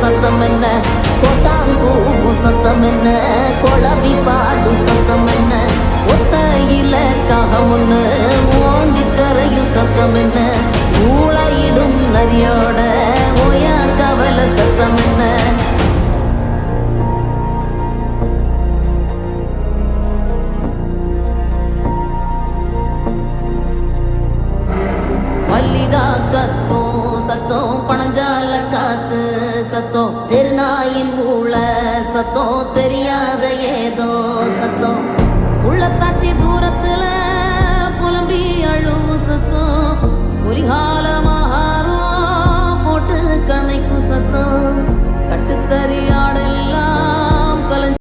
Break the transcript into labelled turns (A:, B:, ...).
A: சத்தம் என்ன, கொட்டாங்கூவும் சத்தம் என்ன, கொளவி பாடும் சத்தம் என்ன, ஒத்தையில காகமுன்னு ஓங்கி கரையும் சத்தம் என்ன, ஊளையிடும் நரியோட ஓயா கவலை சத்தம் என்ன. மல்லிதா கத்தும் சத்தம், பணஞ்சால காத்து சத்தம், திருநாயின் ஊழ சத்தம், தெரியாத ஏதோ சத்தம், உள்ளத்தாச்சி தூரத்துல புலம்பி அழுவும் சத்தம், ஒரு காலமா